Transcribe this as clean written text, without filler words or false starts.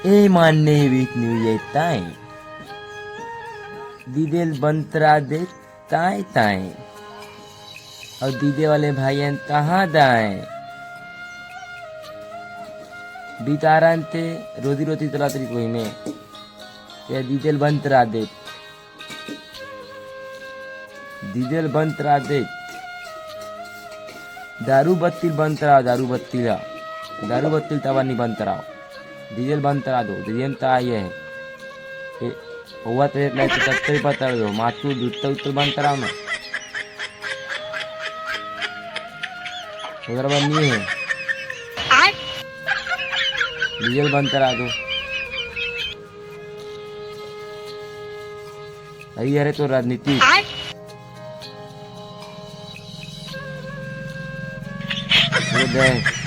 ए मानने week new ये ताई दीदेल बंतरा दे ताई ताई और दीदे वाले भाईयन कहाँ दाएं बीतारन ते रोजी रोटी तला तरी कोई में ये दीदेल बंतरा दे दीदेल बंतरा दे दारू बत्तील बंतरा दारू बत्तील तवा नहीं बंतराओ डीजल बंतरा दो डीजल ता ये है हुआ तो एक लाइट तक ही पता दो माचू दूध तो बंतराओ ना उधर बन नहीं है डीजल बंतरा दो अरे अरे तो राजनीति वो दे